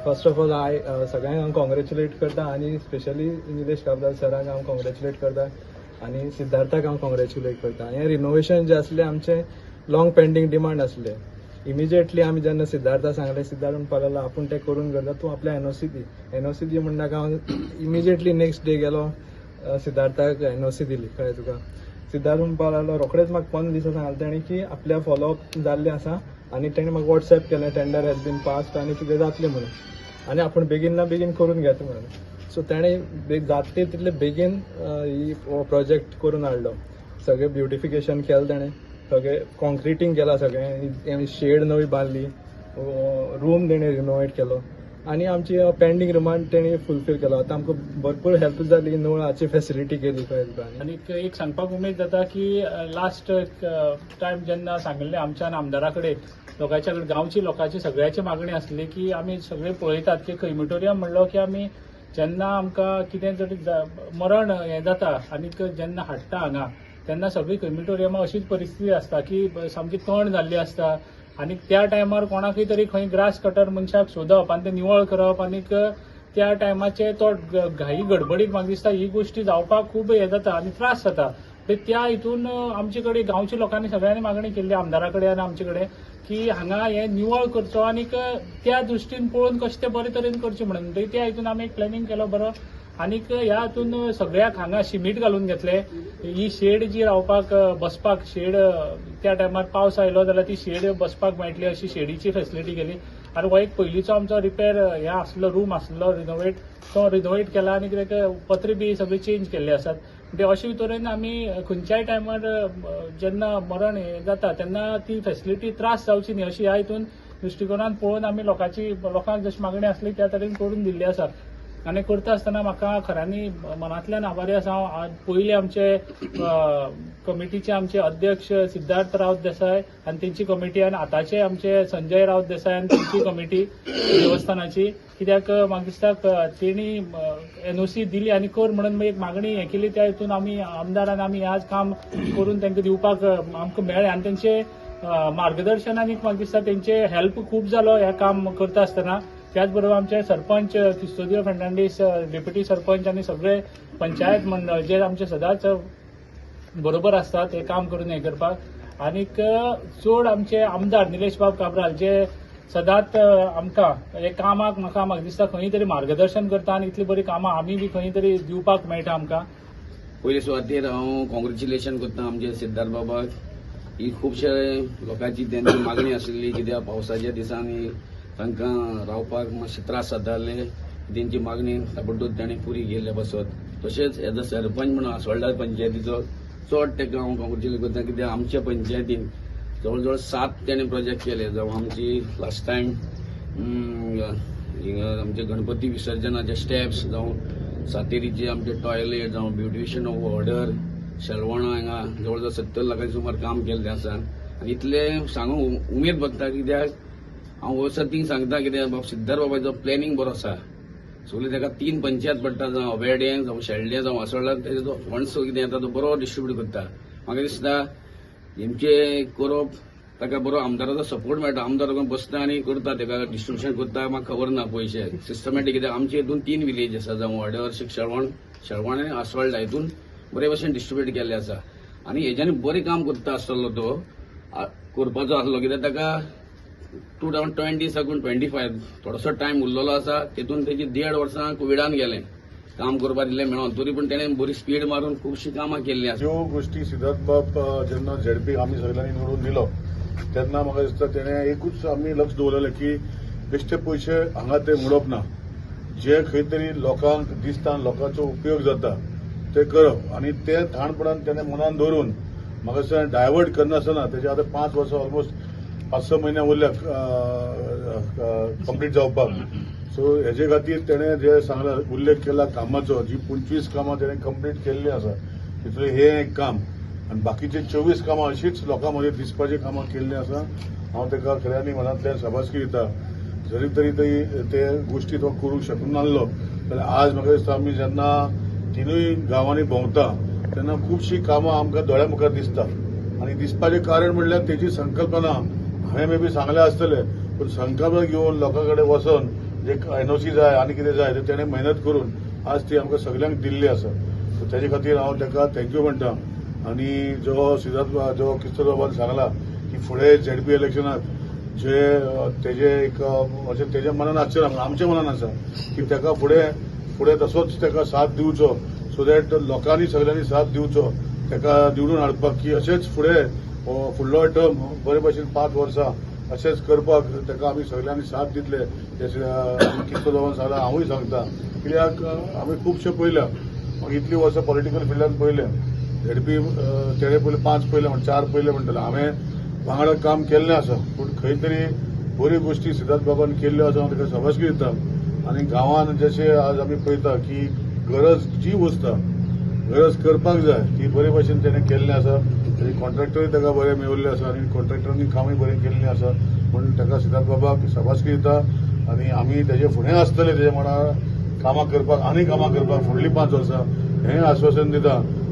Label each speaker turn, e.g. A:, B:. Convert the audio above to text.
A: First of all सगळ्यांक हांव congratulate करता आनी स्पेशली निलेश काब्राल सरांक हांव कॉंग्रॅच्युलेट करता आनी सिद्धार्थाक हांव कॉंग्रॅच्युलेट करता. हें रिनोवेशन जें आसलें आमचें लॉंग पेंडींग डिमांड आसलें. इमिजिएटली आमी जेन्ना सिद्धार्था सांगलें, सिद्धार्थ म्हणपाक लागलो आपूण तें करून करता, तूं आपल्या एनओसी दी म्हणनाका हांव इमिजिएटली नेक्स्ट डे गेलो सिद्धार्थाक एनओसी दिली. कळ्ळें तुका. सिद्धार्थ म्हणपाक लागलो रोखडेच म्हाका 15 दिसा सांगलें तेणी की आपल्या फॉलोअप जाल्लें आसा आनी तेणें म्हाका वॉट्सॅप केलें टेंडर हॅज बीन पास्ड आनी तुजें जातलें म्हणून आनी आपूण बेगीन ना बेगीन करून घेता म्हणून. सो तेणें जाता तितले बेगीन ही प्रोजेक्ट करून हाडलो. सगळें ब्युटिफिकेशन केलें तेणें, सगळें कॉन्क्रिटींग केलां, सगळें शेड नवी बांदली, रूम तेणें रिनोवेट केलो आनी आमची पेंडींग डिमांड तेणी फुलफील केलो. आतां आमकां भरपूर हेल्प जाली, नळाची फॅसिलिटी केली.
B: आनी एक सांगपाक उमेद जाता की लास्ट टायम जेन्ना सांगिल्लें आमच्या आमदारा कडेन लोकांच्या कडेन गांवची लोकांची सगळ्याची मागणी आसली की आमी सगळे पळयतात की क्रिमेटोरियम म्हणलो की आमी जेन्ना आमकां कितें तरी मरण हें जाता आनीक जेन्ना हाडटा हांगा तेन्ना सगळी क्रिमेटोरियमां अशीच परिस्थिती आसता की सामकी तण जाल्ली आसता आनी त्या टायमार कोणाकय तरी खंय ग्रास कटर मनशाक सोदप आनी तें निवळ करप आनीक त्या टायमाचे तो घाई गडबडीत म्हाका दिसता ही गोष्टी जावपाक खूब हें जाता आनी त्रास जाता. त्या हितून आमचे कडेन गांवच्या लोकांनी सगळ्यांनी मागणी केल्ली आमदारा कडेन आनी आमचे कडेन की हांगा हें निवळ करचो आनीक त्या दृश्टीन पळोवन कशें तें बरे तरेन करचें म्हणून त्या हितून आमी एक प्लॅनिंग केलो बरो. आनीक ह्या हातून सगळ्याक हांगा शिमीट घालून घेतले. ही शेड जी रावपाक बसपाक शेड त्या टायमार पावस आयलो जाल्यार ती शेड बसपाक मेळटली अशी शेडीची फॅसिलिटी केली. आनी हो एक पयलींचो आमचो रिपेर हे आसलो रूम आसलो रिनोवेट, तो रिनोवेट केला आनी कितें पत्रे बी सगळी चेंज केल्ले आसात. म्हणजे अशे तरेन आमी खंयच्याय टायमार जेन्ना मरण जाता तेन्ना ती फॅसिलिटी त्रास जावची न्ही अशी ह्या हितून दृश्टिकोनान पळोवन आमी लोकांक जशी मागणी आसली त्या तरेन करून दिल्ली आसा. आनी करता आसतना म्हाका खऱ्यांनी मनांतल्यान आभारी आसा हांव. पयले आमचे कमिटीचे आमचे अध्यक्ष सिद्धार्थ रावत देसाय आनी तेंची कमिटी आनी आतांचे आमचे संजय रावत देसाय आनी तेंची कमिटी देवस्थानाची, कित्याक म्हाका दिसता तेणी एनओसी दिली आनी कर म्हणून एक मागणी हें केली. त्या हितून आमी आमदारान आमी आज काम करून तांकां दिवपाक आमकां मेळ्ळें आनी तेंचे मार्गदर्शन आनी म्हाका दिसता तेंचे हेल्प खूब जालो हें काम करता आसतना. त्याच बरोबर आमचे सरपंच क्रिस्तोदियो फेर्नांडीस, डेप्युटी सरपंच आनी सगळे पंचायत मंडळ जे आमचे सदांच बरोबर आसतात हे काम करून हें करपाक. आनीक चड आमचे आमदार निलेश बाब काब्राल जे सदांच आमकां हे कामाक म्हाका दिसता खंय तरी मार्गदर्शन करता आनी इतली बरी कामां आमी बी खंय तरी दिवपाक मेळटा आमकां.
C: पयले सुवातेर हांव कॉंग्रॅच्युलेशन करता आमचे सिद्धार्थ बाबाक. ही खुबशे लोकांची तेंची मागणी आशिल्ली कित्याक पावसाच्या दिसांनी तांकां रावपाक मातशे त्रास जाताले. तेंची मागणी ताबडतोब ताणें पुरी केल्ले बसत. तशेंच एज अ सरपंच म्हणून आसवड्डा पंचायतीचो चड ताका हांव कॉंग्रॅच्युलेट करता कित्याक आमच्या पंचायतीन जवळ जवळ 7 ताणें प्रोजेक्ट केले. जावं आमची लास्ट टायम आमचे गणपती विसर्जनाचे स्टेप्स, जावं सातेरीचे आमचे टॉयलेट, जावं ब्युटिफिकेशन ऑफ वॉर्डर, शेलवणां हांगा जवळ जवळ 70 लाखांचे सुमार काम केल्लें आसा. आनी इतले सांगूंक उमेद भोगता कित्याक हांव वर्सांतीं सांगता कित्याक सिद्धार्थ बाबाचो प्लॅनिंग बरो आसा. सगळे ताका 3 पंचायत पडटा, जावं अवेडें, जावं शेल्डें, जावं आसवड्डा, तेजो फंड्स कितें येता तो बरो डिस्ट्रिब्यूट करता. म्हाका दिसता हेंचे करप ताका बरो आमदाराचो सपोर्ट मेळटा. आमदार बसता आनी करता, ताका डिस्ट्रिब्युशन करता. म्हाका खबर ना पयशे सिस्टमॅटीक कित्याक आमचे हितून 3 विलेज आसा, जावं वॉर्डर, शेळवण आनी आसवड्डा हितून बरे भशेन डिस्ट्रिब्यूट केल्ले आसा. आनी हेज्यानी बरें काम करता आसतलो तो करपाचो आसलो कित्याक ताका 2020 साकून 25 थोडोसो टायम उरलेलो आसा. तेतून तेजी 1.5 वर्सां कोविडान गेलें काम करपाक दिलें मेळोन, तरी पूण तेणें बरी स्पीड मारून खुबशीं कामां केल्लीं आसा.
D: ज्यो गोष्टी सिद्धार्थ बाब जेन्ना झेडपी आमी सगळ्यांनी निवडून दिलो तेन्ना म्हाका दिसता तेणें एकूच आमी लक्ष दवरलेलें की बेश्टे पयशे हांगा ते मोडप ना. जे खंय तरी लोकांक दिसता लोकांचो उपयोग जाता ते करप आनी ते ठाणपणान तेणें मनान दवरून म्हाका दिसता डायवर्ट करनासतना तेजे आतां 5 वर्सां ऑलमोस्ट 5-6 म्हयने उरल्या कंप्लीट जावपाक. सो हेजे खातीर तेणें जे सांगला उल्लेख केला कामाचो, जी 25 कामां तेणें कंप्लीट केल्ली आसा तितूंतलें हें एक काम आनी बाकीचे 24 कामां अशीच लोकां मदीं दिसपाची कामां केल्लीं आसा. हांव ताका खऱ्यांनी मनांतल्यान शाबासकी दिता. जरी तरी ते गोश्टी तो करूंक शकूंक नासलो जाल्यार आज म्हाका दिसता आमी जेन्ना 3य गांवांनी भोंवता तेन्ना खुबशीं कामां आमकां दोळ्या मुखार दिसता. आनी दिसपाचें कारण म्हणल्यार तेजी संकल्पना हांवें मे बी सांगलें आसतलें, पूण संकल्पना घेवन लोकां कडेन वचोन जे एनओसी जाय आनी कितें जाय तें तेणें मेहनत करून आज ती आमकां सगल्यांक दिल्ली आसा. सो तेजे खातीर हांव ताका थँक्यू म्हणटा. आनी जो किशोर बाबान सांगला की फुडें झेडपी इलेक्शनाक जे तेजे एक अशें तेज्या मनान आसचें ना, आमच्या मनान आसा की ताका फुडें तसोच ताका साथ दिवचो, सो दॅट लोकांनी सगळ्यांनी साथ दिवचो ताका निवडून हाडपाक, की अशेंच फुडें फुडलो टर्म बरे भशेन 5 वर्सां अशेंच करपाक ताका आमी सगळ्यांनी साथ दितले. किशोर बाबान सांगला, हांवूय सांगता. कित्याक आमी खुबशे पयल्या, इतलीं वर्सां पॉलिटिकल फिल्डान पयले. झेडपी तेणे पयले 5 पयले 4 पयले म्हणटले. हांवें वांगडा काम केल्लें आसा, पूण खंय तरी बऱ्यो गोश्टी सिद्धार्थ बाबान केल्ल्यो आसा, हांव ताका शाबासकी दिता. आनी गांवांत जशें आज आमी पळयता की जी वस्त गरज करपाक जाय ती बरे भशेन तेणें केल्लें आसा. तेजे कॉन्ट्रॅक्टरूय ताका बरे मेळिल्ले आसा आनी कॉन्ट्रॅक्टरांनी कामूय बरें केल्लें आसा. म्हणून ताका सिद्धार्थ बाबाक शाबासकी दिता. आनी आमी तेजे फुडें आसतले, तेजे वांगडा कामां करपाक, आनी कामां करपाक फुडलीं 5 वर्सां हें आश्वासन दिता.